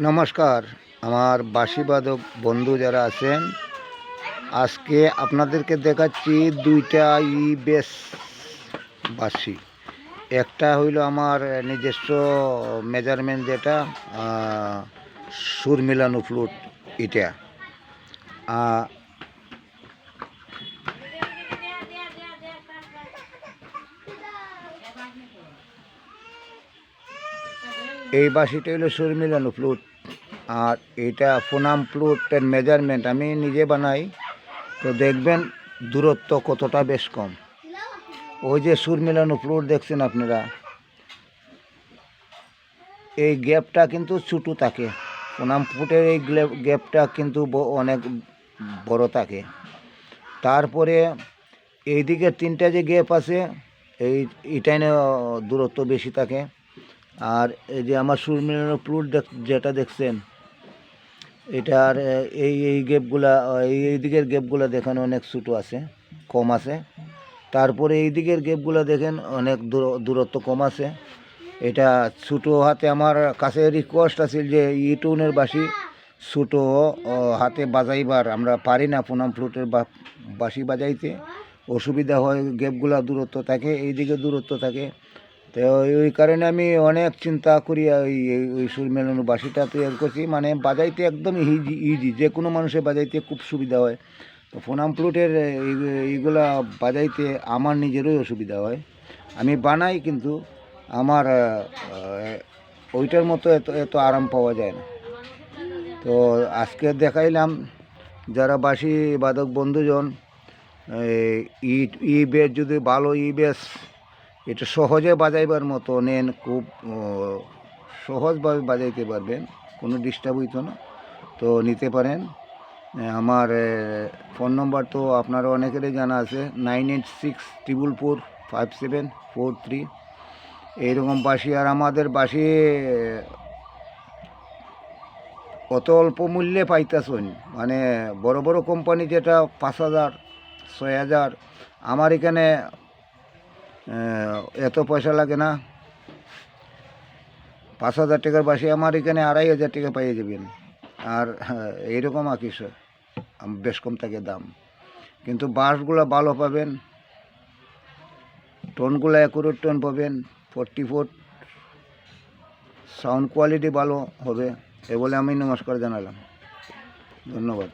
নমস্কার, আমার বাঁশিবাদক বন্ধু যারা আছেন, আজকে আপনাদেরকে দেখাচ্ছি দুইটা বেস বাঁশি। একটা হইল আমার নিজস্ব মেজারমেন্ট, যেটা সুর মিলানো ফ্লুট। এটা এই বাঁশিটা হইলো সুর মিলানো ফ্লুট, আর এটা ফোনাম ফ্লুটের মেজারমেন্ট আমি নিজে বানাই। তো দেখবেন দূরত্ব কতটা বেশ কম। ওই যে সুর মিলানো ফ্লুট দেখছেন আপনারা, এই গ্যাপটা কিন্তু ছোটো থাকে। ফোনাম ফ্লুটের এই গ্যাপটা কিন্তু অনেক বড় থাকে। তারপরে এইদিকে তিনটা যে গ্যাপ আছে, এইটাই না দূরত্ব বেশি থাকে। আর এই যে আমার সুর মিলানো ফ্লুট যেটা দেখছেন, এটার এই গ্যাপগুলা, এই দিকের গ্যাপগুলা দেখেন অনেক ছোটো আছে, কম আছে। তারপরে এই দিকের গ্যাপগুলা দেখেন অনেক দূরত্ব কম আছে। এটা ছোটো হাতে আমার কাছে রিকোয়েস্ট আছে যে ইউটিউনের বাঁশি ছোটো হাতে বাজাইবার আমরা পারি না। ফোনাম ফ্লুটের বাঁশি বাজাইতে অসুবিধা হয়, গ্যাপগুলা দূরত্ব থাকে, এই দিকে দূরত্ব থাকে। তো ওই কারণে আমি অনেক চিন্তা করি ওই সুর মেলানো বাঁশিটা তৈরি করছি। মানে বাজাইতে একদম ইজি, যে কোনো মানুষের বাজাইতে খুব সুবিধা হয়। তো ফোনাম ফ্লুটের এইগুলা বাজাইতে আমার নিজেরই অসুবিধা হয়। আমি বানাই, কিন্তু আমার ওইটার মতো এত আরাম পাওয়া যায় না। তো আজকে দেখাইলাম যারা বাঁশি বাদক বন্ধুজন, বেস যদি ভালো বেস এটা সহজে বাজাইবার মতো নেন, খুব সহজভাবে বাজাইতে পারবেন, কোনো ডিস্টার্ব হইতো না। তো নিতে পারেন। আমার ফোন নম্বর তো আপনারা অনেকেরই জানা আছে, 9864445743। এইরকম বাঁশি, আর আমাদের বাঁশি অত অল্প মূল্যে পাইতেছেন। মানে বড় বড় কোম্পানি যেটা 5000 6000, আমার এখানে এত পয়সা লাগে না। 5000 টাকার বাঁশি আমার এখানে 2500 টাকা পাইয়ে যাবেন। আর এইরকম আর কিছু বেশ কম থাকে দাম, কিন্তু বাঁশগুলো ভালো পাবেন, টোনগুলো অ্যাকুরেট টোন পাবেন, 44 সাউন্ড কোয়ালিটি ভালো হবে। এ বলে আমি নমস্কার জানালাম। ধন্যবাদ।